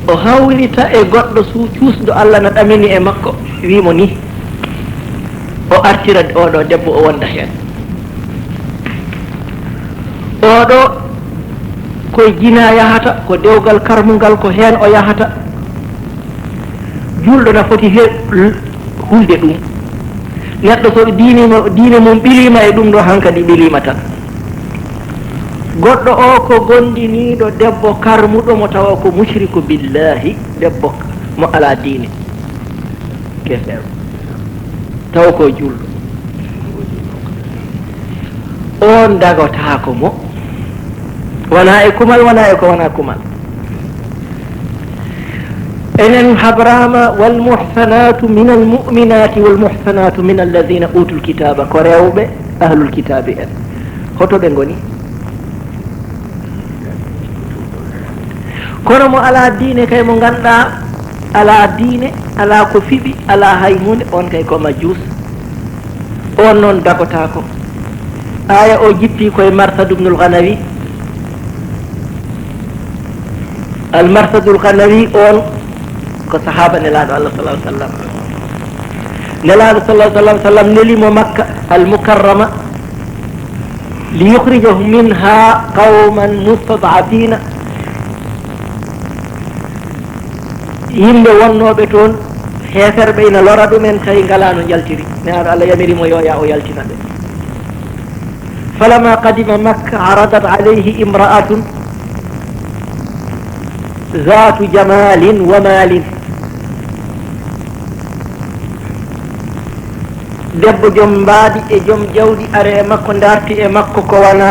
o hawrita e goɗɗo cuusɗo Allah no ɗamini e makko wimo ni o artira oɗo debbo o wonda heen oɗo koye jina yahata ko dewgal karmugal ko heen o yahata julɗo na foti hulde ɗum neɗɗo so diine mum ɓilima e ɗum ɗo hankadi ɓilima tan goɗɗo o ko gondiniɗo debbo karmuɗo mo tawa ko mushriku billahi debbo mo ala diine kefeero tawa ko julɗo on dagotako mo wona e kumal wona e ko wona kumal enen habrama walmuhsanatu min almuminati walmuhsanatu min alladina utu lkitaba ko rewɓe ahlulkitabi en hoto ɓe goni kono mo ala diine kay mo ganduɗa ala diine ala ko fiɓi ala hay hunde on kay ko majjus on noon dagotako aya o jippi koye marsad ibnul ganawi almarsadul ganawi on ko sahaba nelaɗo Allah sallallahu alaihi wasallam nelaɗo sallallahu alaihi wasallam nelimo makka almukarrama liyukhrijahum minha qauman mustad'afina yimɓe wonnoɓe toon heferɓe ina lora ɗumen tawi ngalano jaltiri nelaɗo Allah yamirimo yoya o yaltina ɓe falama qadima makka aradat alayhi imra'atun zatu jamalin wa malin debbo joom mbaadi e joom jawdi are e makko darti e makko ko wana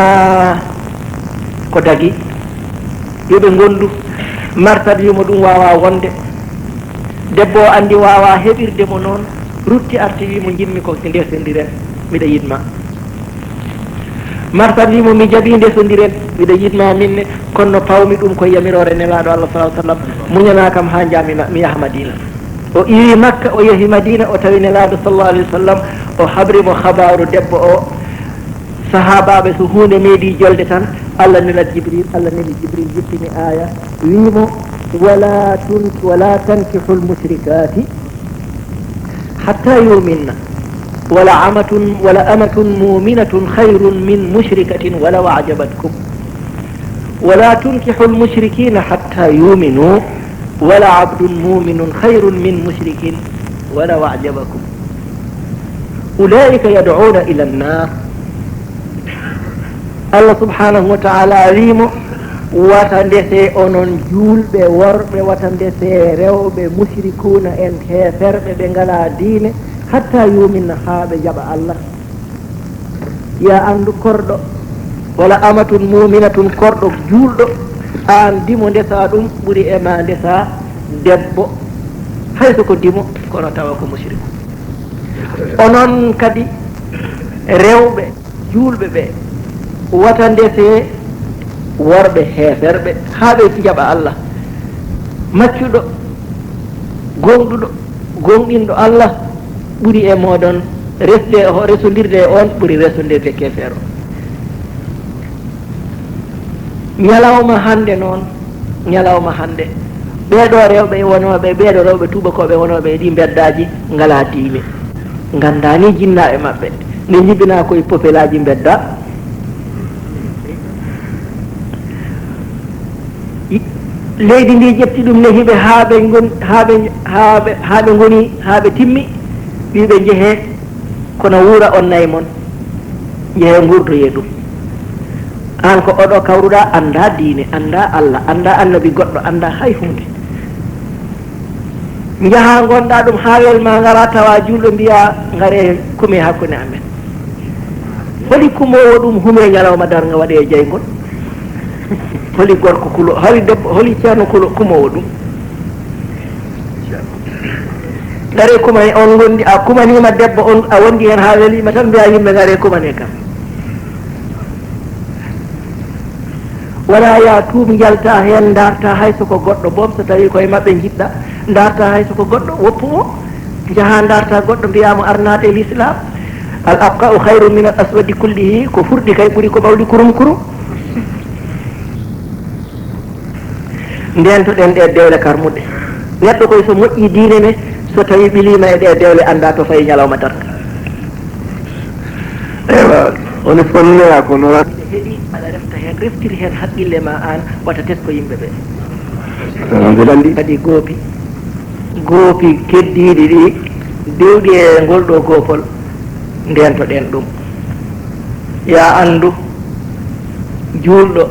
ko dagi yoɓe gondu marsad wimo ɗum wawa wonde debbo o andi wawa heɓirde mo noon rutti arti wimo jimmi ko ndesodiren mbiɗa yidma marsad wimo mi jaaɓi ndesodiren mbiɗa yidma minne kono no pawmi ɗum koye yamirore nelaɗo Allah sallallahu alaihi wasallam muñana kam ha jami mi yaha Madina o iwi makka o yeehi Madina o tawi nelaɗo sallallahu alaihi wasallam o habrimo habaru debbo o sahabaɓe so hunde meeɗi jolde tan Allah nelat Jibril Allah neli Jibril jippini aya wimo wala tankihu lmushrikati hatta yuminna wala amatun muminatun khayrun min mushrikatin walaw ajabatkum ولا تنكحوا المشركين حتى يؤمنوا ولا عبد مؤمن خير من مشرك ولو أعجبكم أولئك يدعون إلى النار الله سبحانه وتعالى عليم watandese onon julɓe worɓe watandese rewɓe mushrikuna en heferɓe ɓe ngala diine hatta yuminna ha ɓe jaɓa Allah ya andu korɗo wala amatun muminatun korɗo julɗo an dimo ndesa ɗum ɓuuri e ma ndesa debbo hayso ko dimo kono tawa ko mushriku onon kadi rewɓe julɓe ɓe wata ndese worɓe heferɓe ha ɓe jaɓa Allah maccuɗo gonɗuɗo gonɗinɗo Allah ɓuuri e moɗon resodirde on ɓuuri resodirde kefero ñalawma hande noon ñalawma hande ɓeeɗo rewɓe wonoɓe ɓeeɗo rewɓe tubakoɓe wonoɓe e ɗi beddaji ngala diine gandani jinnaɓe mabɓe ne jibina koye popelaji bedda leydi ndi ƴetti ɗum nehiɓe haaɓe goni haaɓe timmi wiɓe jeehe kono wuura on nayi moon jeehe gurdoye ɗum an ko oɗo kawruɗa anda diine anda Allah anda annabi goɗɗo anda hay hunde jaaha gonɗa ɗum ha welma gara tawa julɗo mbiya gare kume hakkude amen holi kumowo ɗum humre ñalawma darga waɗe e jaygol holi gorko kulo holi debbo holi ceerno kumowo ɗum gare kumane on gondi a kumanima debbo on a wondi hen ha welima tan mbiya yimɓe gare kumane kam wala ya tuum jalta hen darta hayso ko goɗɗo boom so tawi koye mabɓe jiɗɗa darta hayso ko goɗɗo woppu o jaaha darta goɗɗo mbiyamo arnade e l'islam al abqa'u khayru min al aswadi kullihi ko furɗi kay ɓuuri ko ɓawli kurum kurum ndentoɗen ɗe dewle karmuɗe neɗɗo koye so moƴƴi diine me so tawi ɓilima e ɗe dewle anda to fayi ñalawma darta ewa woni fonnoya ko noon heeɗi aɗa refta hen reftiri hen haqqille ma an wata tesko yimɓe ɓe mbiɗandi kadi goopi keddiɗi ɗi dewɗi e ngol ɗo goopol ndentoɗen ɗum ya andu juulɗo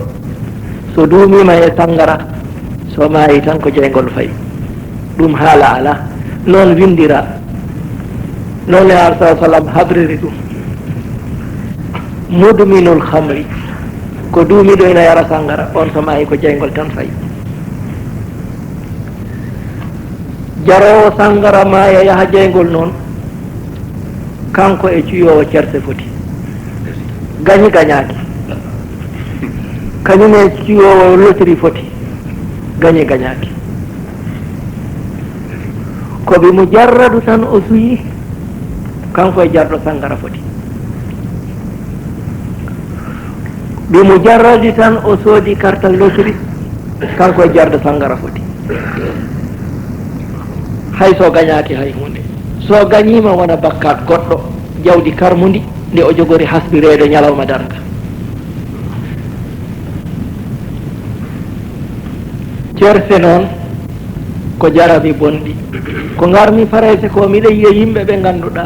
so duumima e sangara so maayi tan ko jeygol fayi ɗum haala ala noon windira noon e ar sa sallam habriri ɗum mudminul hamri ko duumiɗo ina yara sangara on so maayi ko jeygol tan fayi jarowo sangara maaya yaha jeygol noon kanko e cuyowo cerse foti gañi gañaki kañum e cuyowo lotiri foti gañi gañaki ko bi mujarradu tan o suyi kanko e jarɗo sangara foti bi mujarradi tan o soodi kartal lotiri kanko e jarɗo sangara foti hay so gañaki hay hunde so gañima wona bakkat goɗɗo jawdi karmudi nde o jogori hasbirede ñalawma darta cerse noon ko jarabi bonɗi ko garmi farayse ko miɗa yiya yimɓe ɓe ganduɗa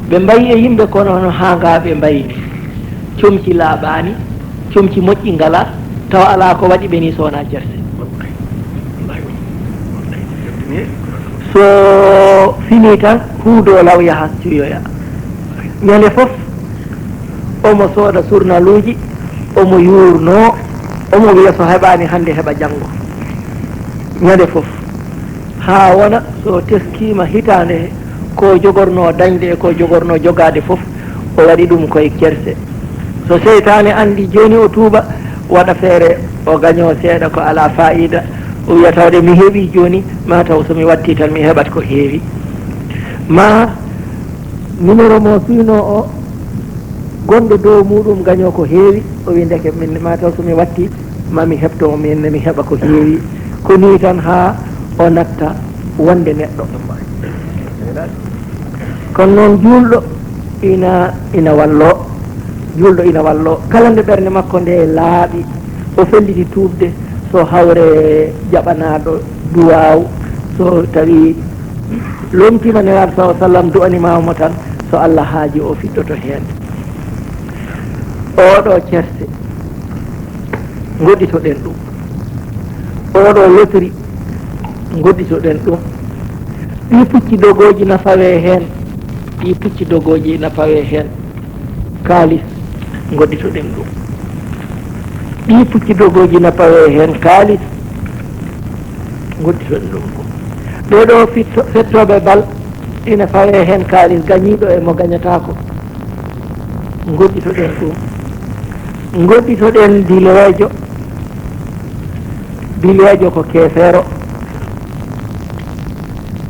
ɓe mbayi e yimɓe kono no hangaɓe mbayni comci laaɓani comci moƴƴi ngala taw ala ko waɗi ɓe ni sowona cerse so fini tan huudo law yaha cuyoya ñande foof omo sooda surnaluji omo yurno omo wiya so heɓani hande heɓa janggo ñande foof ha wona so teskima hitande ko jogorno dañde e ko jogorno jogade foof o waɗi ɗum koye cerse so seytane andi joni o tuuba waɗa feere o gaño seeɗa ko ala fa'ida o wiya tawde mi heeɓi joni ma taw somi watti tan mi heɓat ko heewi ma numéro mo fino o gonɗo dow muɗum gaño ko heewi o wi ndeke min ma taw somi watti mami heɓto minne mi heɓa ko heewi ko ni tan ha o natta wonde neɗɗo kono noon julɗo ina wallo julɗo ina wallo kala nde ɓernde makko nde laaɓi o felliti tuubde so hawre jaɓanaɗo duwaw so tawi lomtima nelaɗo sa sallam du'animamo tan so Allah haaji o fiɗɗoto hen oɗo cerse goɗɗitoɗen ɗum oɗo lotiri goɗɗitoɗen ɗum ɗi pucci dogoji nafawe hen ɗi pucci dogoji nafawe hen kalis goɗɗitoɗen ɗum ɗi pucci dogoji nafawe hen kalis goɗɗitoɗen ɗum ɓeɗo fettoɓe bal ina fawe hen kalis gañiɗo e mo gañatako goɗɗitoɗen ɗum goɗɗitoɗen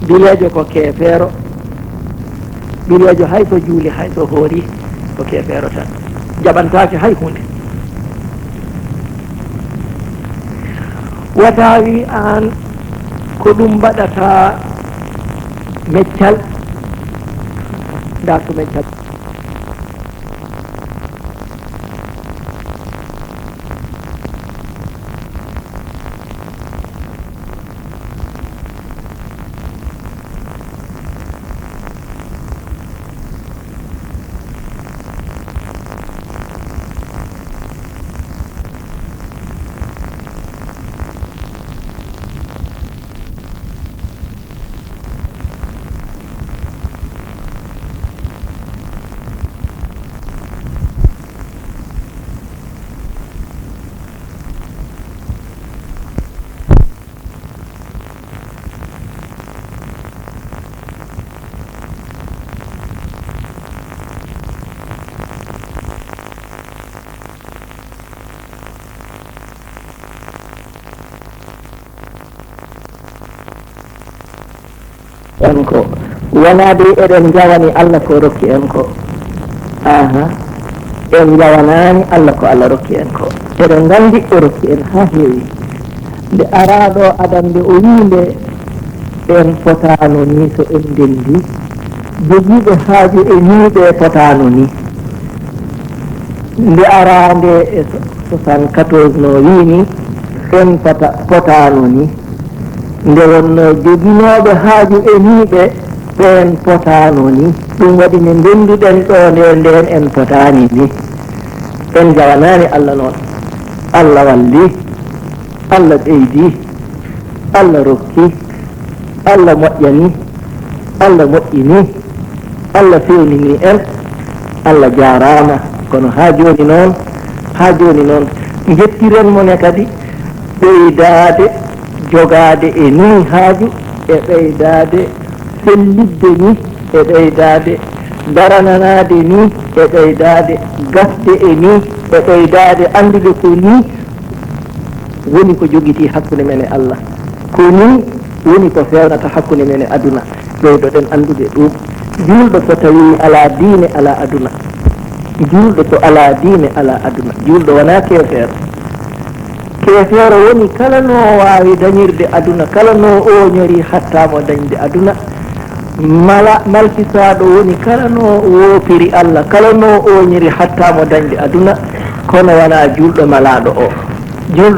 bilejo ko keefeero bilejo hay so juuli hay so hoori ko keefeero tan jaɓantake hay hunde watawi an ko ɗum mbaɗata meccal dartu meccal en ko wona de eɗen jawani Allah ko rokki en ko en jawanani Allah ko Allah rokki en ko eɗen gandi o rokki en ha heewi nde araɗo adam nde o winde en potano ni so en ndendi jogiiɓe haaju e niɓe potano ni nde arande e 74 no wini en potano ni nde wonno joginoɓe haaju e niɓe ɓen potano ni ɗum waɗi ne ndenduɗen ɗo nden en potani ni en jawanani Allah noon Allah walli Allah ɓeydi Allah rokki Allah moƴƴani Allah moƴƴini Allah fewnini en Allah jarama kono ha joni noon jettiren mone kadi ɓeydade jogade e ni haaju e ɓeydade sellidde ni e ɓeydade darananade ni e ɓeydade gasde e ni e ɓeydade andude ko ni woni ko jogiti hakkude men e Allah ko ni woni ko fewnata hakkude men e aduna ɓeydoɗen andude ɗum julɗo so tawi ala diine ala aduna julɗo so ala diine ala aduna julɗo wona kefeero woni kala no wawi dañirde aduna kala no oñori hattamo dañde aduna malkisaɗo woni kala no woopiri Allah kala no oñiri hattamo dañde aduna kono wona julɗo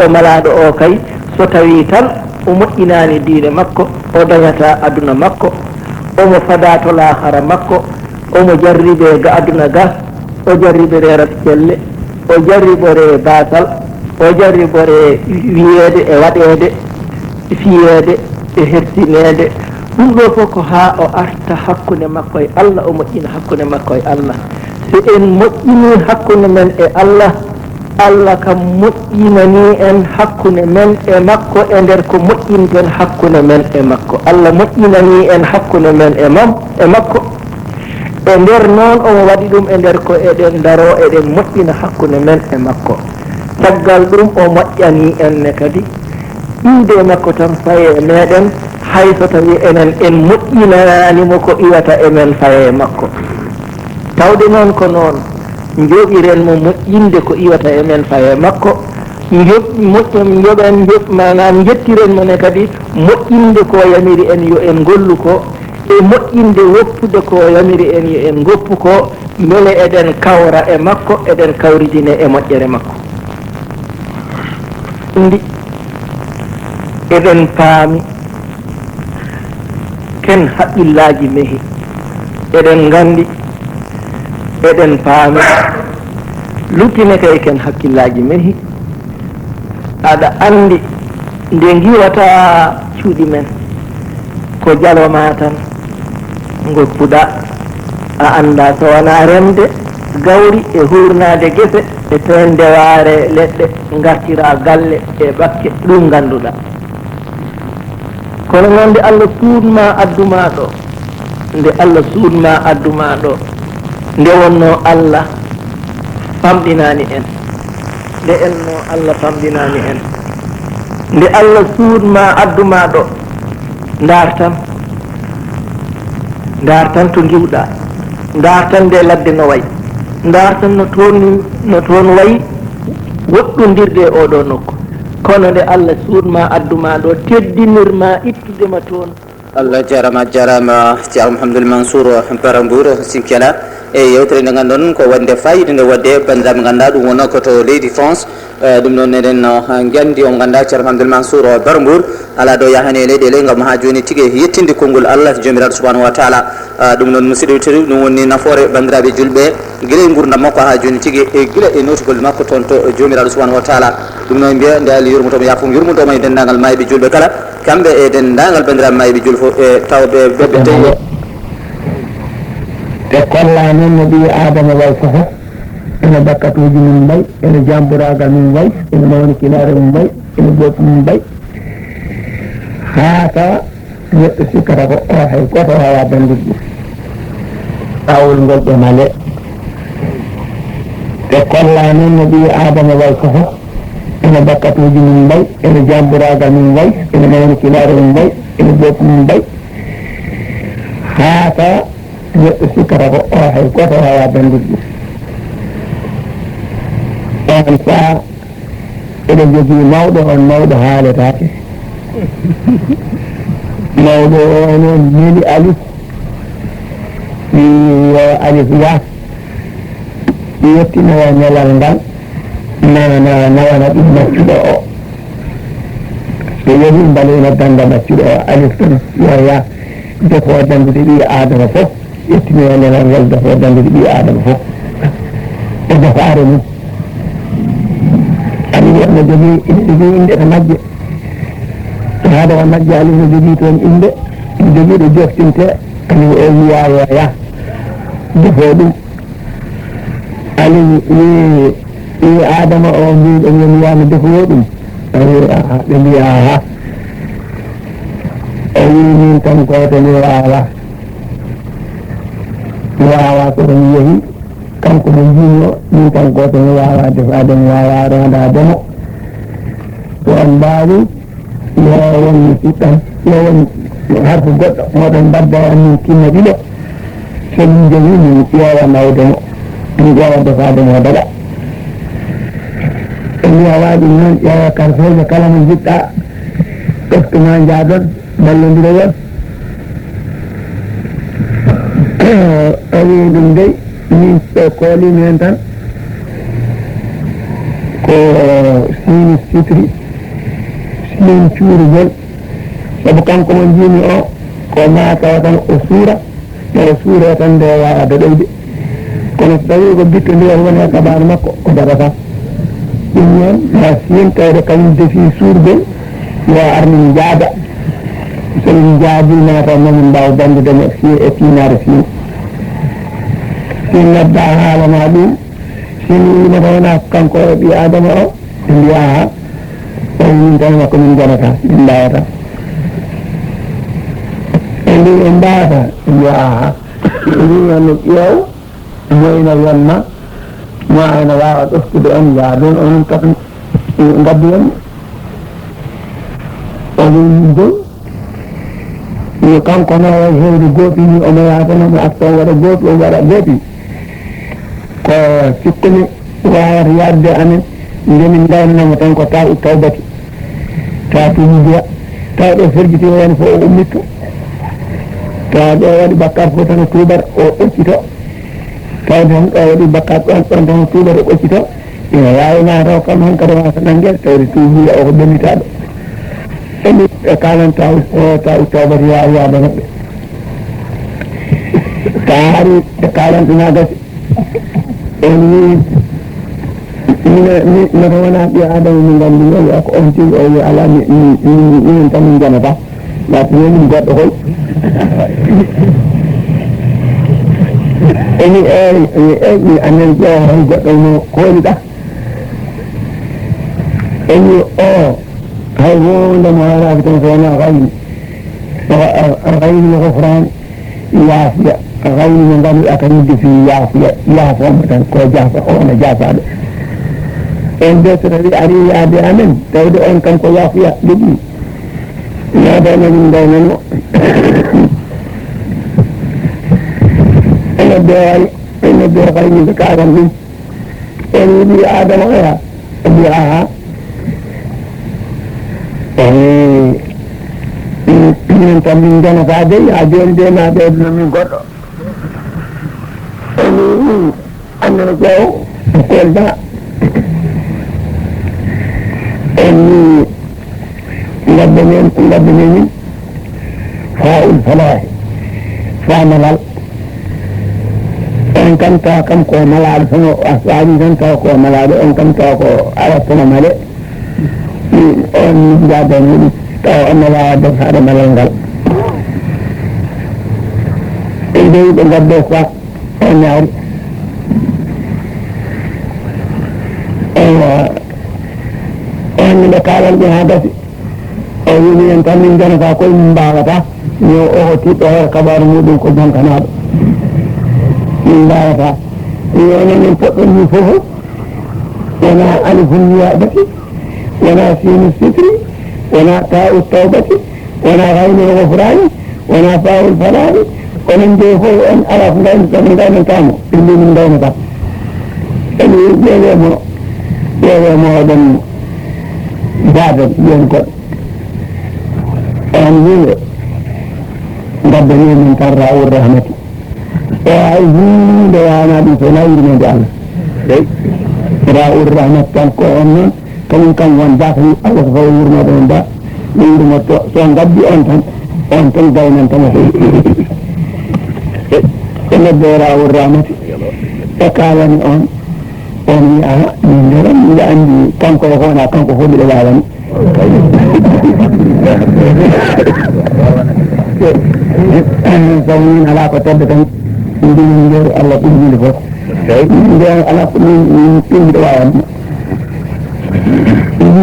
malaɗo o kay so tawi tan o moƴƴinani diine makko o dañata aduna makko omo fada to lahara makko omo jarribe ga aduna ga o jarribere ratkelle o jarribore basal o jarribore wiyede e waɗede fiyede e hertinede ɗum ɗo fof ko ha o arta hakkude makko e Allah o moƴƴina hakkude makko e Allah so en moƴƴini hakkude men e Allah Allah kam moƴƴinani en hakkude men e makko e nder ko moƴƴinten hakkude men e makko Allah moƴƴinani en hakkude men e makko e nder noon omo waɗi ɗum e nder ko eɗen daro eɗen moƴƴina hakkude men e makko caggal ɗum o moƴƴani en ne kadi inde makko tan faye meɗen hayso tawi enen en moƴƴinanimo ko iwata emen faye makko tawde noon ko noon joɓiren mo moƴƴinde ko iwata emen faye makko manam jettiren mo ne kadi moƴƴinde ko yamiri en yo en gollu ko e moƴƴinde woppude ko yamiri en yo en goppu ko beele eɗen kawra e makko eɗen kawridine e moƴƴere makko ndi eɗen paami ken haqqillaji mehi eɗen gandi eɗen paami luttine kay ken hakkillaji mehi aɗa andi nde giwata cuuɗi men ko jaloma tan goppuɗa a anda so wona remde gawri e hurnade gese e tendeware leɗɗe gartira galle e ɓakke ɗum ganduɗa kono noon nde Allah suudma adduma ɗo nde Allah suudma adduma ɗo nde wonno Allah famɗinani en nde enno Allah famɗinani en nde Allah suudma adduma ɗo dartan to giwɗa dartan nde ladde no wayi dartan no toon wayi woɗɗodirde e oɗo nokku kono nde Allah suudma adduma ɗo teddinirma ittudema toon Allah jarama Ceerno Mouhamadoul Mansour Barambour Sinkela e yewtere nde ganduɗon ko wonde fayida nde wadde bandiraɓe ganduɗa ɗum wonno koto leydi France ɗum noon eɗen gandi o ganduɗa Ceerno Mouhamadoul Mansour Barambour ala ɗo yahani e leyɗele gam ha joni tigui yettinde konngol Allah jomiraɗo subahanahu wa taala ɗum noon musidɗo tedduɗo ɗum woni nafoore bandiraɓe julɓe guila e gurdam makko ha joni tigui e guila e notugol makko toon to jomiraɗo subahanahu wa taala ɗum noon mbiya nde Allah yurmotomo yafum yurmotoma e dendagal mayɓe julɓe kala kamɓe e dendagal bandiraɓe mayɓe julɓe fof e tawɓe ɓeɓɓe tawi te kolla noon no ɓii adama way fofo ene bakkatuji mum mbay ene jamburagal mum way ene mawnikilare mum mbay ene ɓoɓi mum mbay haa tawa neɗɗo sikkata ko o hay goto wawa dandude ɗum ɗawol ngol ɓe male te kolla noon no ɓii adama way fofo ene bakkatuji mum mbay ene jamburagal mum way ene mawnikilare mum mbay ene ɓoɓi mum mbay haa tawa neɗɗo sikkata ko o hay goto wawa dandude ɗum on saa eɗen jogii mawɗo on mawɗo haaletaake mawɗo o noon neli alif yo alif yaas yettinoya ñalal ngal nawana ɗum maccuɗo o so yehi mbalino danda maccuɗo o alif tan yo yaas defo dandude ɓi adama fof yettinoya ñalal ngal defo dandude ɓi adama fof e defaare mum alif no jogii ine jogii inde to majje haade o majje alif no jogii toon inde jogii ɗo joftinte alif o wiya yo yaas defo ɗum alif wi adama o mbiɗo yon wiyama defowo ɗum ɓe mbiya ha o wi min tan goto mi wawa kono mi yeehi kanko mo jiño min tan goto mi wawa defade mi wawa rondademo so on mbawi yo won siɗɗan yo won harfu goɗɗo moɗon mbadda an min kinna ɗiɗo somin jogui min ƴeewa nawdemo min ƴeewa defademo daɗa e mbiya waɗi noon ƴeewa karfeje kala mo jiɗɗa ɓeftuma jaaɗon ballodiroyon o wi ɗum dey min koolimi hen tan ko sini sitri sinin cuurugol saabu kanko mo jimi o ko matawa tan o suura o suure tan nde wawa doɗoyde kono so tawi ko bitto ndiya woni e kabaru makko o darata ɗum noon ma sin tawde kañum defi suurdel yo armin jaada somin jaadima tan mamin mbawa dandudemo e finare fin sin nodda haalama ɗum sin wima tawna kanko ɓi adama o ɓe mbiya ha o min tan makko min jonata min mbawata e ndi en mbawata ɓe mbiya ha ɗumano ƴeew moyno wonma mo ayno wawa ɗoftude on yaadon onon tan gaddu on onon dow yo kanko no hewde goopi ni omo yatanomo acton waɗa goopi o waɗa goopi ko sikkumi wawata yadde amen ndemin daynanamo tan ko taw tawbati ta tumi mbiya taw ɗo ferjiti hen fo o ummitto taw ɗo waɗi bakkar fo tan o tuubat o ɓoccito taw tan ɗo waɗi bakkar ɗon tan o tuubat o ɓoccito ina wawi nataw kam han kadi wasa nanguel tawde tuubiya o ko ɓennitaɗo emi e kalan taw tawbati yaada maɓɓe taari e kalan ɗuna gasi on wi mino wona ɓi adama min gandi o wiya ko on tigi o wi ala minen tan min janata watini min goɗɗo koy emi mi annen ƴeewa hay goɗɗo no kooliɗa emi o hay wondemo haraki tan so wona gayni gayni hofrani yaafiya gayni mo ganduɗa tan defi yaafiya yaafoma tan ko jaafa ona jaafaɗo en de so tawi ari yaade amen tawde on tan ko yaafiya ɗuɗɗi yaadano min daynanmo ene beewari ene bee gayni ɓe karan ɗum en wiɗi adama oya o mbi aha minen tan min janata dey ha joni de ma ɓeyduna min goɗɗo eni annene ƴeew o kolda eni gadde men fa'ul falahi fa malal en kam tawa kam ko malaɗo tan a waɗi tan tawa ko malaɗo en kam tawa ko aratono male on jadda muɗum tawa onno wawa defade malal ngal e ndewi ɓe gadde fa o ñaari on ɓe kalan ɗi ha gasi o wini en tan min janata koye min mbawata yo o tiɗɗo hoore kabaru muɗum ko jonkanaɗo min mbawata yonen en poɗɗon ni foof wona alifum wiyaɓati wona sinu sitri wona ta'u tawbati wona gayni gofrani wona fa'ul falani onon de fof on ala ko gaynatamo ɓilli min gaynata ene ƴeewemo oɗon jaadal yen goɗɗo on wiwe gaddani min tan rawul rahmati e hay hunde wana ɗum so nawirmede Allah rawul rahmati tan ko on noon kañum kam won bakri Allah so fawi wurnoɗo on ba wurmo to so gaddi on tan gaynantamo e nebbe rawul rahmati e kalani on wiya min nderan mbiɗa andi kanko e hoona kanko hoɗuɗo lawani sabu min ala ko tedde tan ndinin nder Allah ɓurminde fof nde ala ko min pinɗo wawani ɗum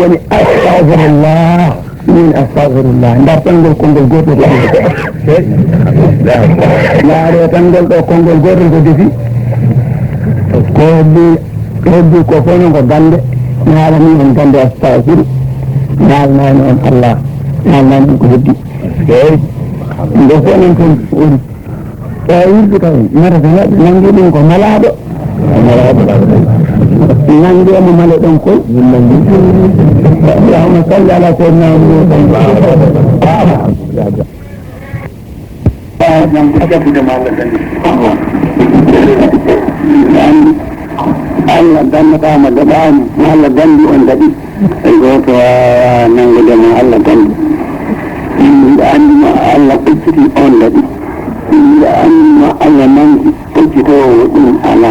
woni astahfirullah min astahfirullah dartan ngol konngol gotel laare tan ngol ɗo konngol gotel ko defi ko heddi ko fof noon ko gande naalani on gande astahfiru naalnani on Allah naalnani on ko heddi nde fof noon toon woni so wirdu taw marata neɗɗo nangi ɗum ko malaɗo nangemo male ɗon koy allahumma salli ala sayyidina Allah dannatama daɗani Allah dandi on daɗi e goto nangudema Allah dandi mbiɗa andima Allah ɓecciti on daɗi mbiɗa andima Allah nangi ɓeccitowo ɗum ala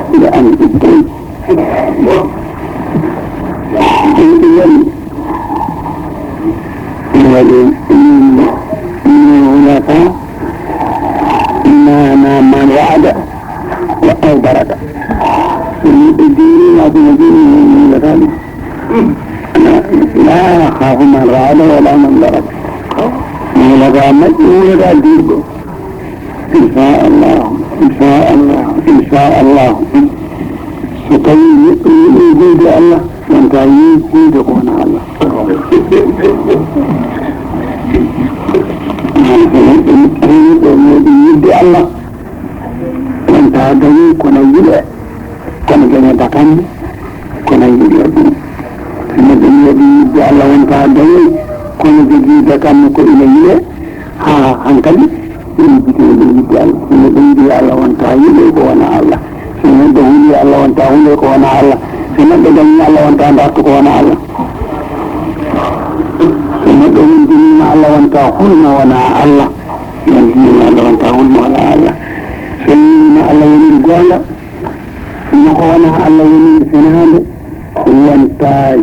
mbiɗa andi ɗum toyi ɗum woni ɗum waɗi hunaka nana man wa'ada wa awbaraka الدين عظيم الدين لا أخاف من رعد ولا من ضرب ولقى مجهول الدين إن شاء الله إن شاء الله إن شاء الله سكين يجيد الله وانت يجيد قونا الله يجيد الله وانت يجيد قونا الله kono gene bakande kono yiɗi ɗum neɗɗo yiɗi yidde Allah wonta dañi kono jogii bakande ko ina yiɗe ha hankadi yibitinde yidde Allah so neɗɗo yiɗi Allah wonta yiɗe ko wona Allah so neɗɗo huuli Allah wonta huule ko wona Allah so neɗɗo dañi Allah wonta dartu ko wona Allah so neɗɗo wondinima Allah wonta hulma wona Allah wondinima Allah wonta hulma wona Allah so yinima Allah woni gonga ko wona Allah woni senande wonta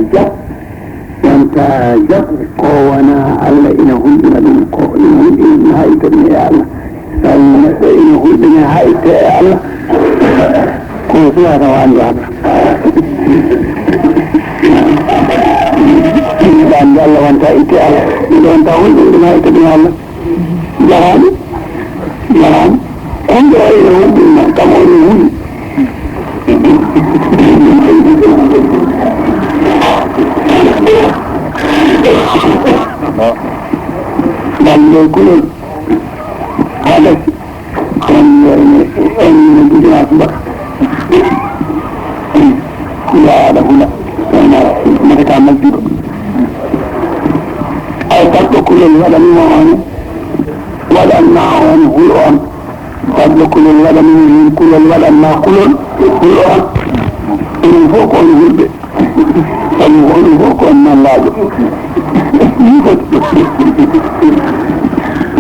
jab ko wona Allah ina hulɗina ɗum ko ina hulɗina haytane e Allah tawi neɗɗo ina hulɗina hayte e Allah ko suwata wande Allah ɗande Allah wonta itte Allah ɗiɗo wonta hulɗina hayte ɗum Allah jarani on ɗo ina hulɗina kam oni hulɗi dalle kulol haɗa ene gudina suba yaɗa hula mataka majjuɗo ay kalɗo kulol waɗanma on waɗanma on hulo on kalɗo kulol waɗanma hen kulol waɗanma kulol hulo on enen fof ko on hulɓe sabu oɗum fof ko on nallaɓe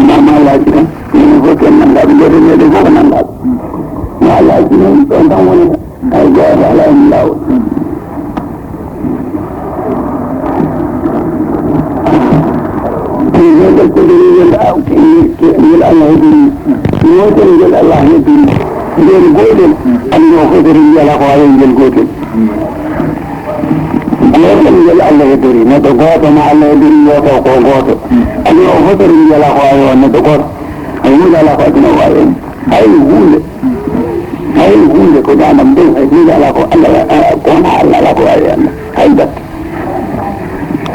mamallaji tan enen fof ken nangaɓe goto meɗen fof ko nangaɓe malaji noon ɗon tan wonata hay goto ala en lawol neɗɗo koɗorigel Allah heddiri wotel ngel Allah heddiri ngel goɗel andi o fotori mbiyala ko wawi ngel gotel gotel ngel Allah heddiri neɗɗo goto ma Allah heddiri yoto ko goto andi o fotori mbiyala ko wawi on neɗɗo goto hay hunde ala ko aduna wawi en hay hunde ko ɗanam dow hay hunde ala ko Allah kona Allah ala ko wawi Allah hay bat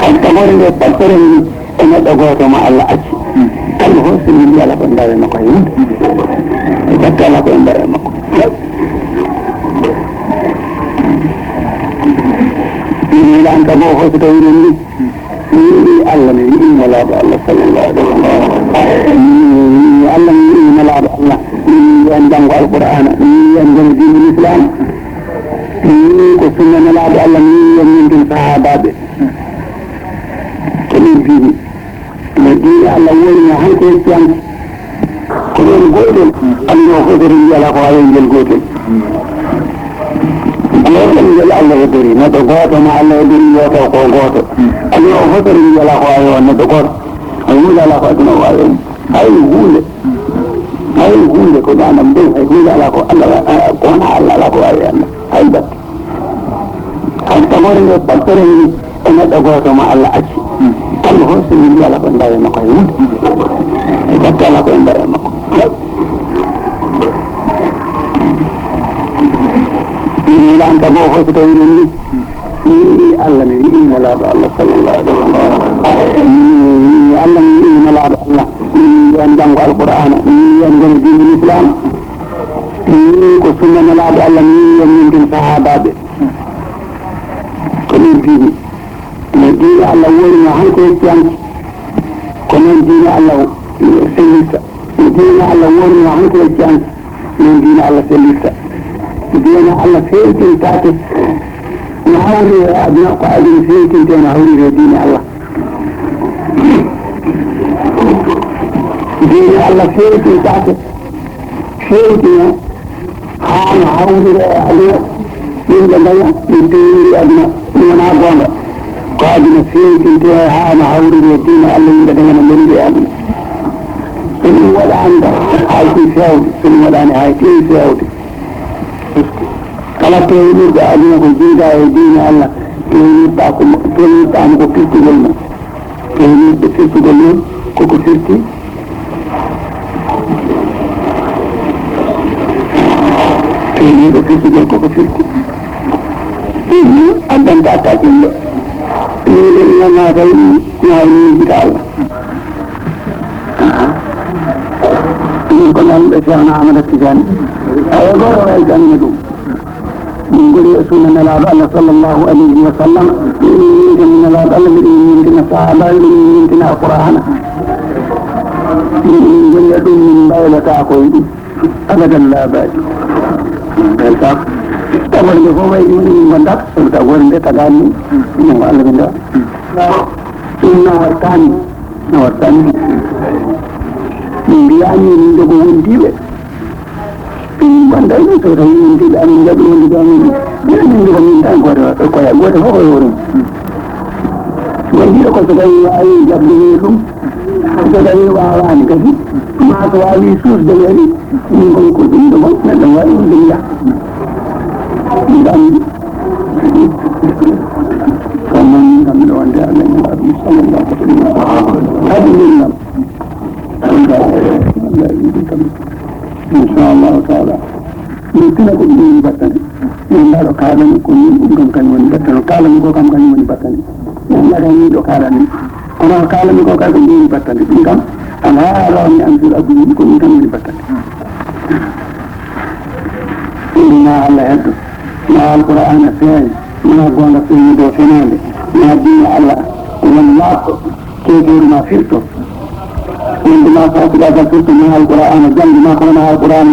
hay tagore nde pastere ni e neɗɗo goto ma Allah acci kamɓe fof so min mbiyala ko ndawe makko hay hunde e batte ala ko e ndawe makko من أن تبوه فتوين لي ألم يئين لا الله صلى الله عليه وسلم ألم يئين لا الله أن جنغ القرآن أن جنغ دين الإسلام كسنة لا ألم يئين صحابة كمين فيه الدين الله ولي هاي كيسيان كمين قوتل الله خضر يلا قوائن جل قوتل يلا الله خضر نتو قوتل مع الله خضر يوتو قوتل الله خضر يلا قوائن نتو قوتل أيوه يلا قوائن قوائن هاي هولي كنا نمدين هاي يلا قوائن الله قوائن هاي بك هاي تمرين يتبطرين نتو قوتل مع الله أشي Allah hosi ni yalla ko ndaye mako yud ko tala ko ndaye mako ni lan ta bo hosi to ni Allah ni wala Allah sallallahu alaihi wasallam ni Allah ni wala Allah ni yan jang alquran ni yan jang din islam ni ko sunna la Allah ni yan din sahaba be ko ni دين الله ولي هاي كيسيان كمان دين الله سلسة دين الله ولي هاي كيسيان من دين الله سلسة دين الله سلسة تاتي نهاري أبناء قائدين سلسة نهاري دين الله دين الله سلسة تاتي سلسة نهاري أبناء من جميع من دين أبناء من أبناء قادم فيه انتهى هانا عوري الدين اللي يدنا من الأمن إنه ولا عنده هايتي ساودي إنه ولا عنده هايتي ساودي كما تقولوا بأدنا كجيدا يدين الله تقولوا تعمل كيرتي قلنا تقولوا بكيرتي قلنا كوكو كيرتي تقولوا بكيرتي قلنا كوكو كيرتي أدن تأتاكي ini nama dari ini kita Allah. Ini konon bersama nama kita. Ayat orang yang itu. Mengkuli Rasulullah Allah Sallallahu Alaihi Wasallam. Ini dengan Allah ini dengan sahabat ini dengan Al-Quran. Ini dengan dunia baik aku ini. Abadan la baik. Baik. Taman di bawah ini mendak sudah wende tagani ini malah benda. Nawartani. Indiani ini juga wendi be. Ini benda ini sudah wendi dan menjadi wendi kami. Ini juga minta gua orang. Wendi aku sudah ayi jadi itu. Sudah awan kasi. Masa wali sus dari ini kau ini dong. Nanti wali dia. Dan kami doan dia dengan Nabi Sallallahu Alaihi Wasallam. Insyaallah taala. Mungkin aku ini batang. Yang ada kalan aku ini kan batang. Kalan aku kan batang. Yang ada ini kalan. Orang kalan aku kan batang. Kan Allah yang sudah aku kan batang. Inna Allah itu. مع القرآن الثاني ما قال فيه دوسنانه ما دين الله والله كيدور ما فيرته عندما فاتك هذا فيرته مع القرآن جنب ما قلنا القرآن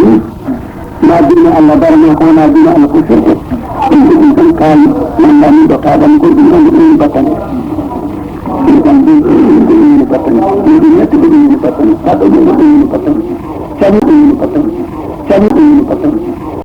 ما دين الله بر ما قلنا دين الله كفرته إنتم كان من لم يدق هذا نقول إنه بطن إنتم بطن إنتم بطن هذا بطن